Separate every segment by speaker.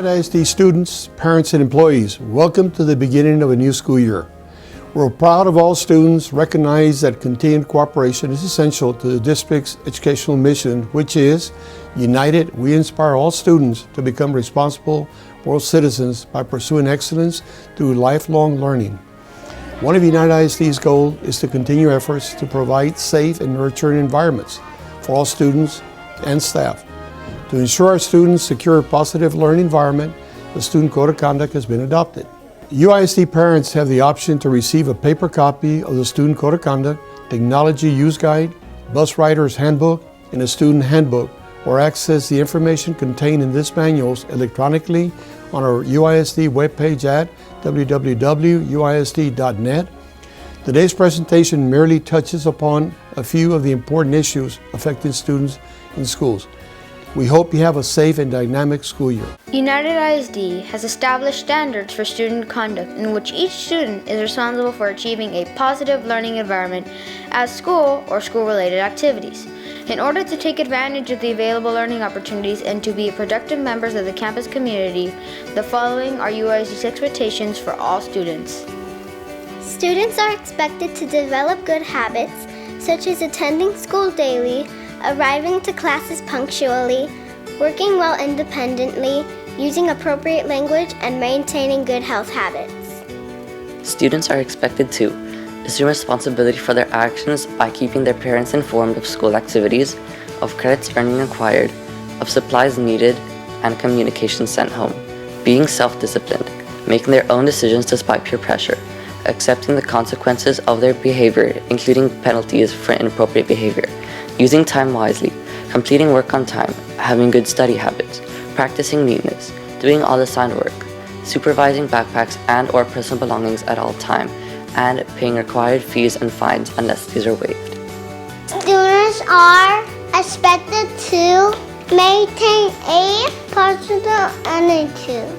Speaker 1: United ISD students, parents, and employees, welcome to the beginning of a new school year. We're proud of all students, recognize that continued cooperation is essential to the district's educational mission, which is, united, we inspire all students to become responsible world citizens by pursuing excellence through lifelong learning. One of United ISD's goals is to continue efforts to provide safe and nurturing environments for all students and staff. To ensure our students secure a positive learning environment, the Student Code of Conduct has been adopted. UISD parents have the option to receive a paper copy of the Student Code of Conduct, Technology Use Guide, Bus Rider's Handbook, and a Student Handbook, or access the information contained in these manuals electronically on our UISD webpage at www.uisd.net. Today's presentation merely touches upon a few of the important issues affecting students in schools. We hope you have a safe and dynamic school year.
Speaker 2: United ISD has established standards for student conduct in which each student is responsible for achieving a positive learning environment at school or school-related activities. In order to take advantage of the available learning opportunities and to be productive members of the campus community, the following are UISD's expectations for all students.
Speaker 3: Students are expected to develop good habits, such as attending school daily, arriving to classes punctually, working well independently, using appropriate language, and maintaining good health habits.
Speaker 4: Students are expected to assume responsibility for their actions by keeping their parents informed of school activities, of credits earned and acquired, of supplies needed, and communication sent home, being self-disciplined, making their own decisions despite peer pressure, accepting the consequences of their behavior, including penalties for inappropriate behavior, using time wisely, completing work on time, having good study habits, practicing neatness, doing all assigned work, supervising backpacks and or personal belongings at all time, and paying required fees and fines unless these are waived.
Speaker 3: Students are expected to maintain a positive attitude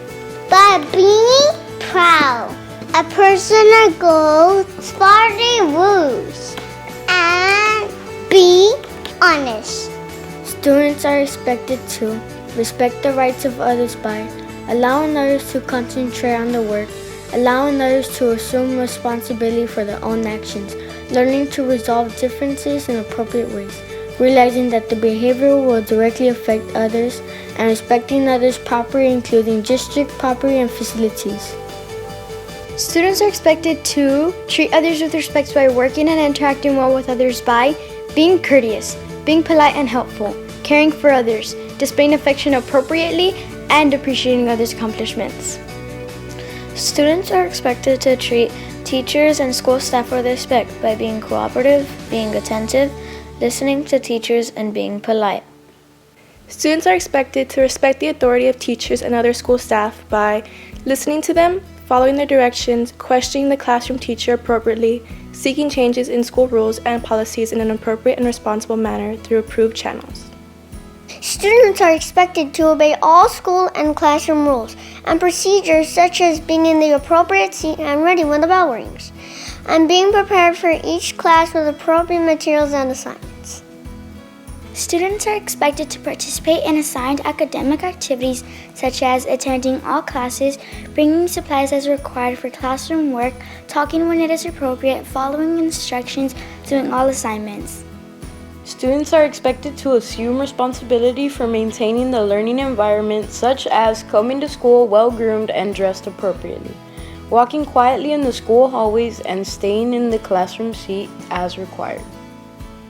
Speaker 3: by being proud, a personal goal, following rules, and be honest.
Speaker 5: Students are expected to respect the rights of others by allowing others to concentrate on the work, allowing others to assume responsibility for their own actions, learning to resolve differences in appropriate ways, realizing that the behavior will directly affect others, and respecting others' property, including district property and facilities.
Speaker 6: Students are expected to treat others with respect by working and interacting well with others by being courteous, being polite and helpful, caring for others, displaying affection appropriately, and appreciating others' accomplishments.
Speaker 7: Students are expected to treat teachers and school staff with respect by being cooperative, being attentive, listening to teachers, and being polite.
Speaker 8: Students are expected to respect the authority of teachers and other school staff by listening to them, following their directions, questioning the classroom teacher appropriately, seeking changes in school rules and policies in an appropriate and responsible manner through approved channels.
Speaker 3: Students are expected to obey all school and classroom rules and procedures, such as being in the appropriate seat and ready when the bell rings, and being prepared for each class with appropriate materials and assignments.
Speaker 9: Students are expected to participate in assigned academic activities such as attending all classes, bringing supplies as required for classroom work, talking when it is appropriate, following instructions, doing all assignments.
Speaker 10: Students are expected to assume responsibility for maintaining the learning environment, such as coming to school well-groomed and dressed appropriately, walking quietly in the school hallways, and staying in the classroom seat as required.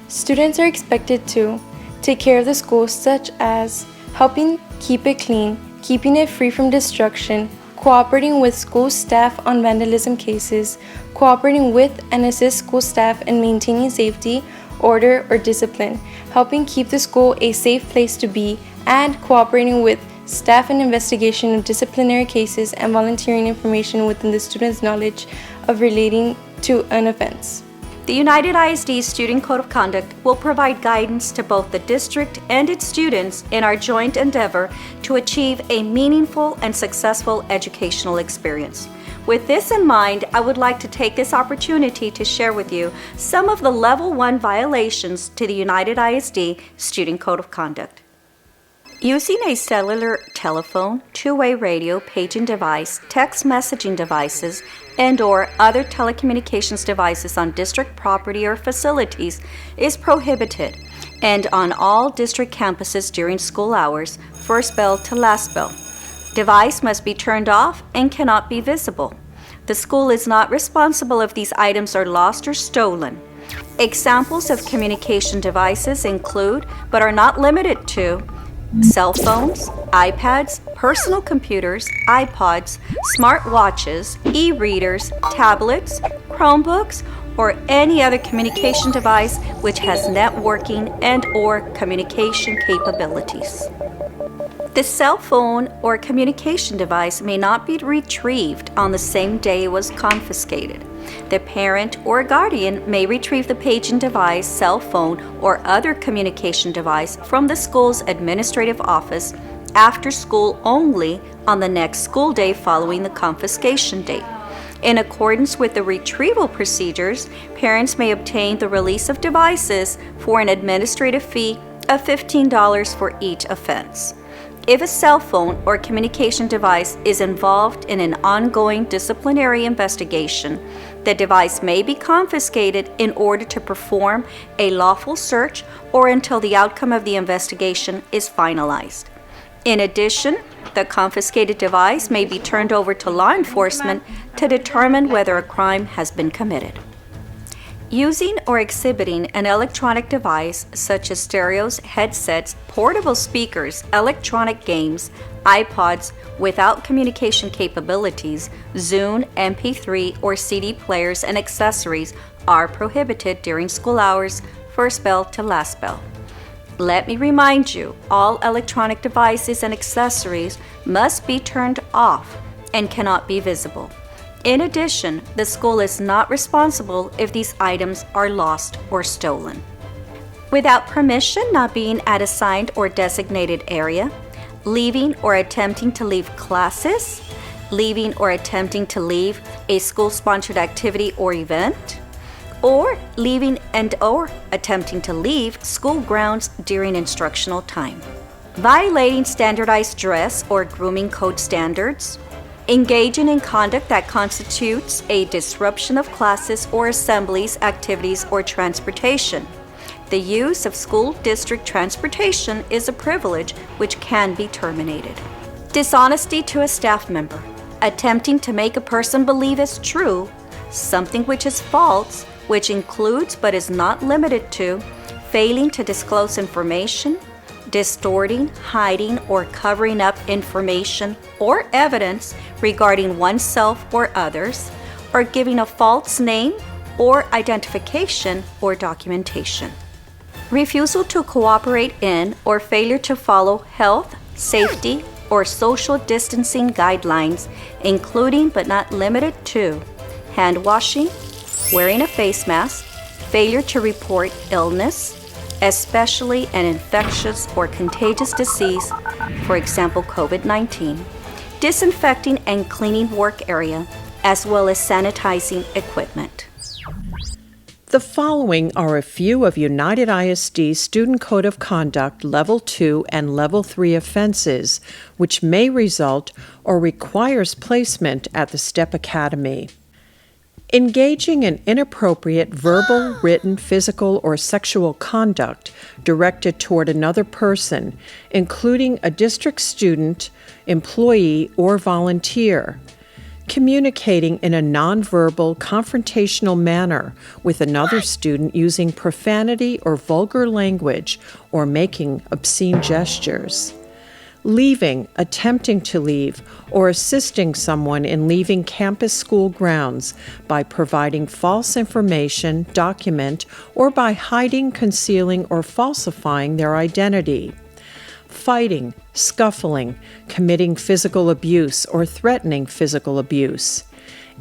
Speaker 8: Students are expected to take care of the school, such as helping keep it clean, keeping it free from destruction, cooperating with school staff on vandalism cases, cooperating with and assist school staff in maintaining safety, order, or discipline, helping keep the school a safe place to be, and cooperating with staff in investigation of disciplinary cases and volunteering information within the student's knowledge of relating to an offense.
Speaker 11: The United ISD Student Code of Conduct will provide guidance to both the district and its students in our joint endeavor to achieve a meaningful and successful educational experience. With this in mind, I would like to take this opportunity to share with you some of the Level 1 violations to the United ISD Student Code of Conduct. Using a cellular telephone, two-way radio, paging device, text messaging devices, and/or other telecommunications devices on district property or facilities is prohibited, and on all district campuses during school hours, first bell to last bell. Device must be turned off and cannot be visible. The school is not responsible if these items are lost or stolen. Examples of communication devices include, but are not limited to, cell phones, iPads, personal computers, iPods, smartwatches, e-readers, tablets, Chromebooks, or any other communication device which has networking and/or communication capabilities. The cell phone or communication device may not be retrieved on the same day it was confiscated. The parent or guardian may retrieve the paging device, cell phone, or other communication device from the school's administrative office after school only on the next school day following the confiscation date. In accordance with the retrieval procedures, parents may obtain the release of devices for an administrative fee of $15 for each offense. If a cell phone or communication device is involved in an ongoing disciplinary investigation, the device may be confiscated in order to perform a lawful search or until the outcome of the investigation is finalized. In addition, the confiscated device may be turned over to law enforcement to determine whether a crime has been committed. Using or exhibiting an electronic device such as stereos, headsets, portable speakers, electronic games, iPods without communication capabilities, Zune, MP3, or CD players and accessories are prohibited during school hours, first bell to last bell. Let me remind you, all electronic devices and accessories must be turned off and cannot be visible. In addition, the school is not responsible if these items are lost or stolen. Without permission, not being at assigned or designated area, leaving or attempting to leave classes, leaving or attempting to leave a school-sponsored activity or event, or leaving and/or attempting to leave school grounds during instructional time. Violating standardized dress or grooming code standards, engaging in conduct that constitutes a disruption of classes or assemblies, activities, or transportation. The use of school district transportation is a privilege which can be terminated. Dishonesty to a staff member, attempting to make a person believe is true something which is false, which includes but is not limited to failing to disclose information, distorting, hiding, or covering up information or evidence regarding oneself or others, or giving a false name or identification or documentation. Refusal to cooperate in or failure to follow health, safety, or social distancing guidelines, including but not limited to hand washing, wearing a face mask, failure to report illness, especially an infectious or contagious disease, for example COVID-19, disinfecting and cleaning work area, as well as sanitizing equipment.
Speaker 12: The following are a few of United ISD's Student Code of Conduct Level 2 and Level 3 offenses, which may result or requires placement at the STEP Academy. Engaging in inappropriate verbal, written, physical, or sexual conduct directed toward another person, including a district student, employee, or volunteer. Communicating in a nonverbal, confrontational manner with another student using profanity or vulgar language or making obscene gestures. Leaving, attempting to leave, or assisting someone in leaving campus school grounds by providing false information, document, or by hiding, concealing, or falsifying their identity. Fighting, scuffling, committing physical abuse or threatening physical abuse.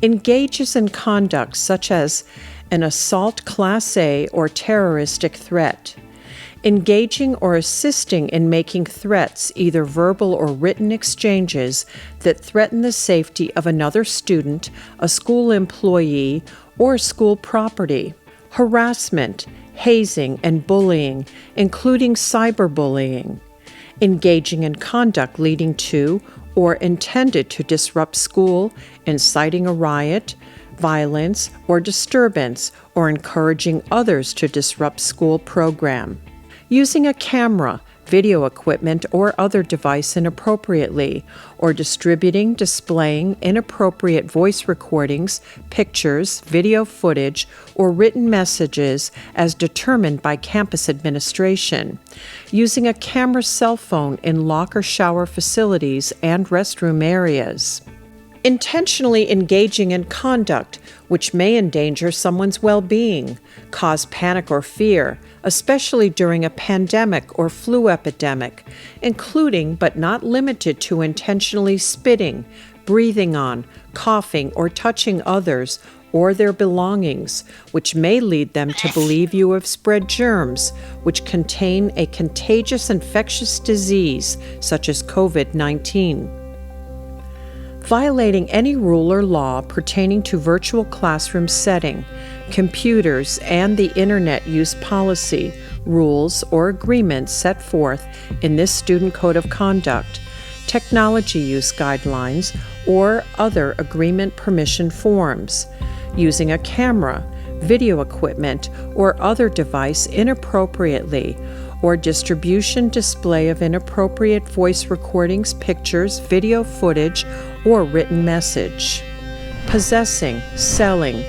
Speaker 12: Engages in conduct such as an assault Class A or terroristic threat. Engaging or assisting in making threats, either verbal or written exchanges, that threaten the safety of another student, a school employee, or school property. Harassment, hazing, and bullying, including cyberbullying. engaging in conduct leading to or intended to disrupt school, inciting a riot, violence, or disturbance, or encouraging others to disrupt school program. Using a camera, video equipment, or other device inappropriately, or distributing, displaying inappropriate voice recordings, pictures, video footage, or written messages as determined by campus administration. Using a camera cell phone in locker shower facilities and restroom areas. Intentionally engaging in conduct which may endanger someone's well-being, cause panic or fear, especially during a pandemic or flu epidemic, including but not limited to intentionally spitting, breathing on, coughing, or touching others or their belongings, which may lead them to believe you have spread germs which contain a contagious infectious disease such as COVID-19. Violating any rule or law pertaining to virtual classroom setting, computers, and the Internet use policy, rules, or agreements set forth in this Student Code of Conduct, technology use guidelines, or other agreement permission forms, using a camera, video equipment, or other device inappropriately, or distribution, display of inappropriate voice recordings, pictures, video footage, or written message. Possessing, selling,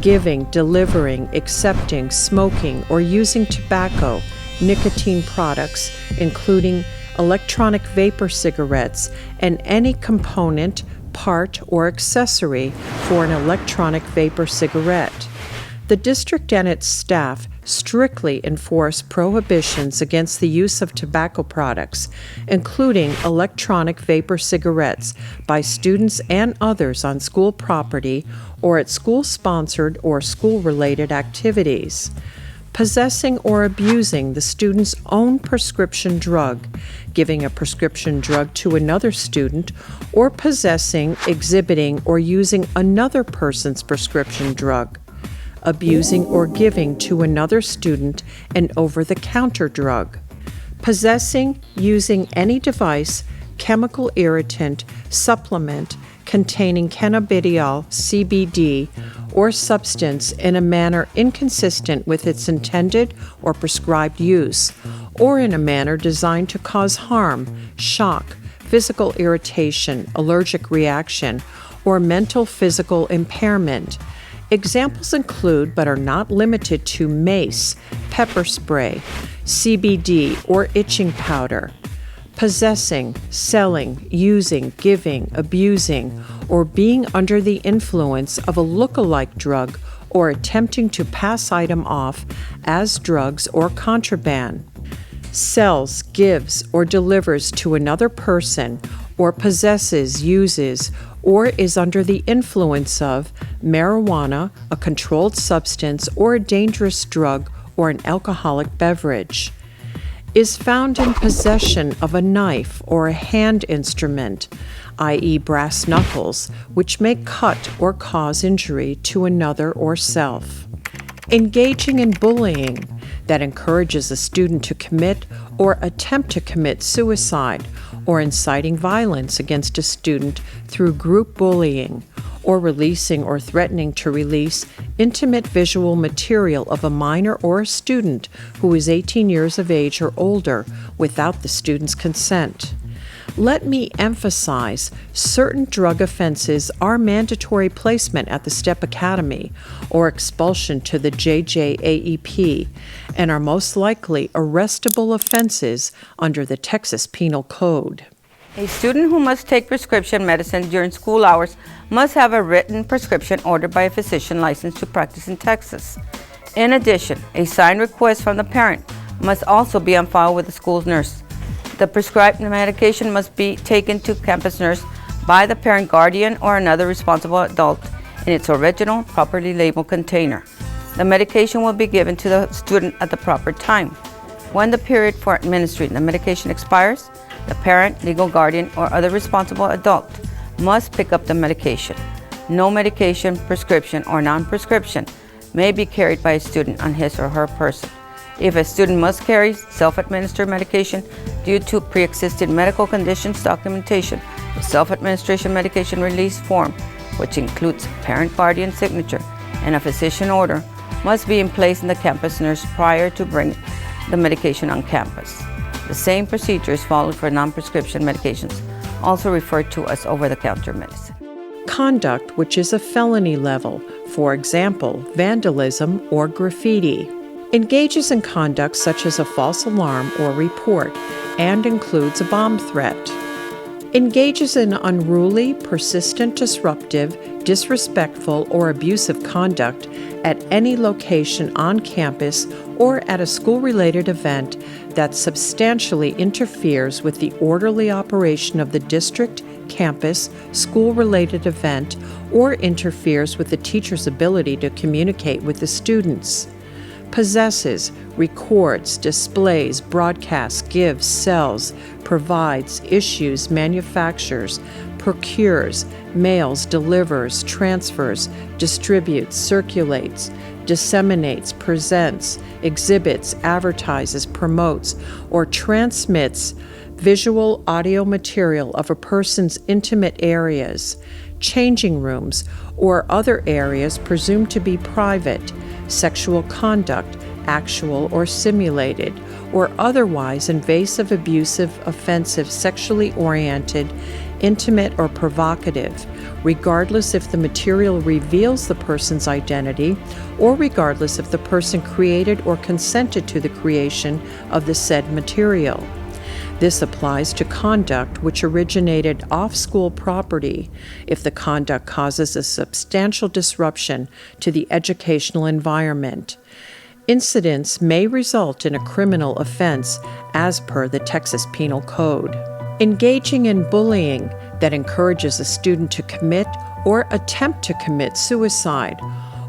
Speaker 12: giving, delivering, accepting, smoking, or using tobacco, nicotine products, including electronic vapor cigarettes, and any component, part, or accessory for an electronic vapor cigarette. The district and its staff strictly enforce prohibitions against the use of tobacco products, including electronic vapor cigarettes, by students and others on school property or at school-sponsored or school-related activities. Possessing or abusing the student's own prescription drug, giving a prescription drug to another student, or possessing, exhibiting, or using another person's prescription drug. Abusing or giving to another student an over-the-counter drug. Possessing, using any device, chemical irritant, supplement containing cannabidiol, CBD, or substance in a manner inconsistent with its intended or prescribed use, or in a manner designed to cause harm, shock, physical irritation, allergic reaction, or mental physical impairment. Examples include, but are not limited to, mace, pepper spray, CBD, or itching powder. Possessing, selling, using, giving, abusing, or being under the influence of a look-alike drug or attempting to pass item off as drugs or contraband. Sells, gives, or delivers to another person, or possesses, uses, or is under the influence of marijuana, a controlled substance, or a dangerous drug or an alcoholic beverage. Is found in possession of a knife or a hand instrument, i.e. brass knuckles, which may cut or cause injury to another or self. Engaging in bullying that encourages a student to commit or attempt to commit suicide, or inciting violence against a student through group bullying, or releasing or threatening to release intimate visual material of a minor or a student who is 18 years of age or older without the student's consent. Let me emphasize, certain drug offenses are mandatory placement at the STEP Academy or expulsion to the JJAEP and are most likely arrestable offenses under the Texas Penal Code.
Speaker 13: A student who must take prescription medicine during school hours must have a written prescription ordered by a physician licensed to practice in Texas. In addition, a signed request from the parent must also be on file with the school's nurse. The prescribed medication must be taken to campus nurse by the parent, guardian, or another responsible adult in its original, properly labeled container. The medication will be given to the student at the proper time. When the period for administering the medication expires, the parent, legal guardian, or other responsible adult must pick up the medication. No medication, prescription, or non-prescription may be carried by a student on his or her person. If a student must carry self-administered medication due to pre-existing medical conditions, documentation, the self-administration medication release form, which includes parent-guardian signature and a physician order, must be in place in the campus nurse prior to bringing the medication on campus. The same procedure is followed for non-prescription medications, also referred to as over-the-counter medicine.
Speaker 12: Conduct which is a felony level, for example, vandalism or graffiti, engages in conduct such as a false alarm or report and includes a bomb threat. Engages in unruly, persistent, disruptive, disrespectful, or abusive conduct at any location on campus or at a school-related event that substantially interferes with the orderly operation of the district, campus, school-related event, or interferes with the teacher's ability to communicate with the students. Possesses, records, displays, broadcasts, gives, sells, provides, issues, manufactures, procures, mails, delivers, transfers, distributes, circulates, disseminates, presents, exhibits, advertises, promotes, or transmits visual audio material of a person's intimate areas, changing rooms, or other areas presumed to be private, sexual conduct, actual or simulated, or otherwise invasive, abusive, offensive, sexually oriented, intimate, or provocative, regardless if the material reveals the person's identity or regardless if the person created or consented to the creation of the said material. This applies to conduct which originated off school property if the conduct causes a substantial disruption to the educational environment. Incidents may result in a criminal offense as per the Texas Penal Code. Engaging in bullying that encourages a student to commit or attempt to commit suicide,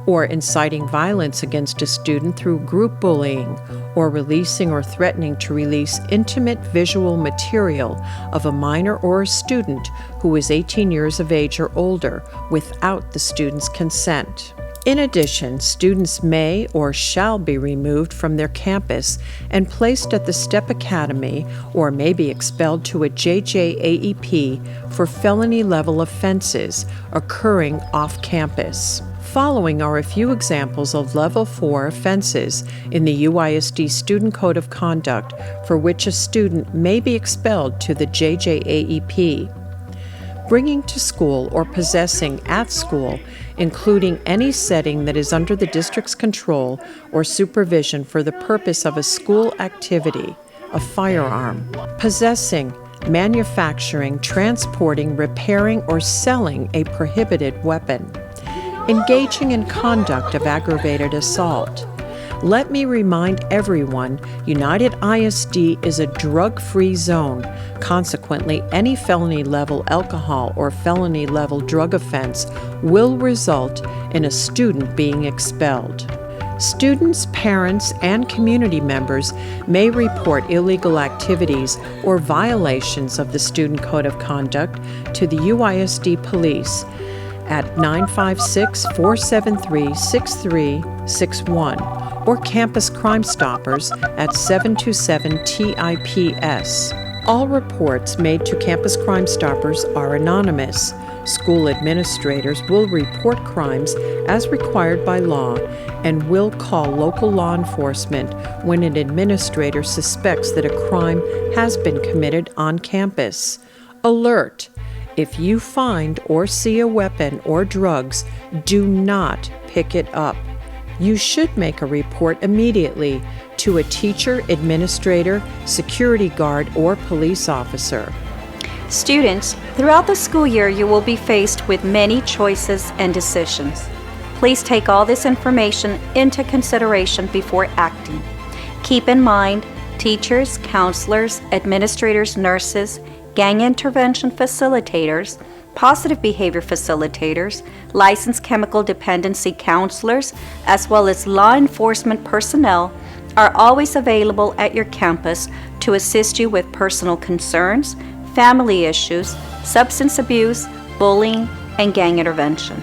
Speaker 12: or inciting violence against a student through group bullying, or releasing or threatening to release intimate visual material of a minor or a student who is 18 years of age or older without the student's consent. In addition, students may or shall be removed from their campus and placed at the STEP Academy or may be expelled to a JJAEP for felony-level offenses occurring off campus. Following are a few examples of Level 4 offenses in the UISD Student Code of Conduct for which a student may be expelled to the JJAEP. Bringing to school or possessing at school, including any setting that is under the district's control or supervision for the purpose of a school activity, a firearm. Possessing, manufacturing, transporting, repairing, or selling a prohibited weapon. Engaging in conduct of aggravated assault. Let me remind everyone, United ISD is a drug-free zone. Consequently, any felony-level alcohol or felony-level drug offense will result in a student being expelled. Students, parents, and community members may report illegal activities or violations of the Student Code of Conduct to the UISD Police at 956-473-6361 or Campus Crime Stoppers at 727-TIPS. All reports made to Campus Crime Stoppers are anonymous. School administrators will report crimes as required by law and will call local law enforcement when an administrator suspects that a crime has been committed on campus. Alert! If you find or see a weapon or drugs, do not pick it up. You should make a report immediately to a teacher, administrator, security guard, or police officer.
Speaker 11: Students, throughout the school year you will be faced with many choices and decisions. Please take all this information into consideration before acting. Keep in mind, teachers, counselors, administrators, nurses, gang intervention facilitators, positive behavior facilitators, licensed chemical dependency counselors, as well as law enforcement personnel are always available at your campus to assist you with personal concerns, family issues, substance abuse, bullying, and gang intervention.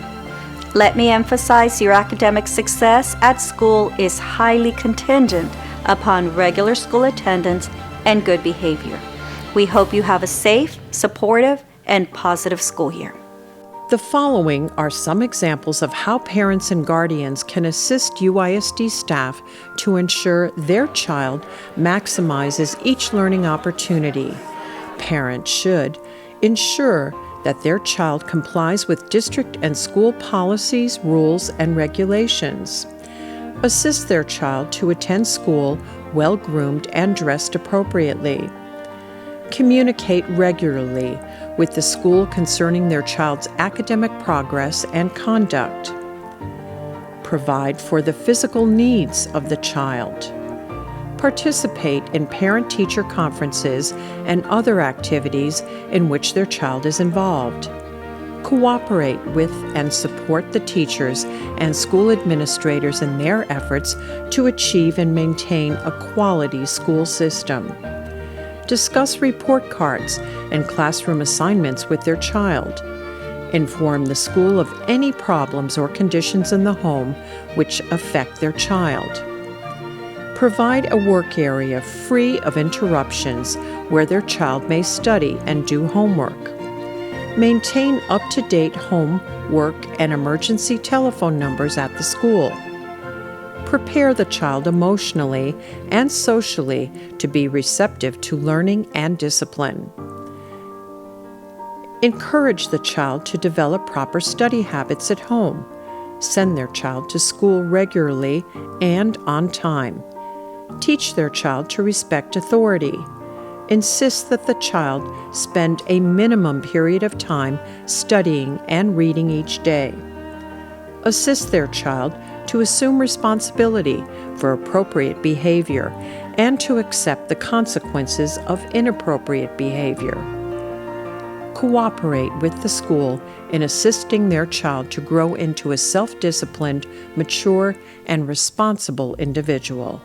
Speaker 11: Let me emphasize your academic success at school is highly contingent upon regular school attendance and good behavior. We hope you have a safe, supportive, and positive school year.
Speaker 12: The following are some examples of how parents and guardians can assist UISD staff to ensure their child maximizes each learning opportunity. Parents should ensure that their child complies with district and school policies, rules, and regulations. Assist their child to attend school well-groomed and dressed appropriately. Communicate regularly with the school concerning their child's academic progress and conduct. Provide for the physical needs of the child. Participate in parent-teacher conferences and other activities in which their child is involved. Cooperate with and support the teachers and school administrators in their efforts to achieve and maintain a quality school system. Discuss report cards and classroom assignments with their child. Inform the school of any problems or conditions in the home which affect their child. Provide a work area free of interruptions where their child may study and do homework. Maintain up-to-date home, work, and emergency telephone numbers at the school. Prepare the child emotionally and socially to be receptive to learning and discipline. Encourage the child to develop proper study habits at home. Send their child to school regularly and on time. Teach their child to respect authority. Insist that the child spend a minimum period of time studying and reading each day. Assist their child to assume responsibility for appropriate behavior and to accept the consequences of inappropriate behavior. Cooperate with the school in assisting their child to grow into a self-disciplined, mature, and responsible individual.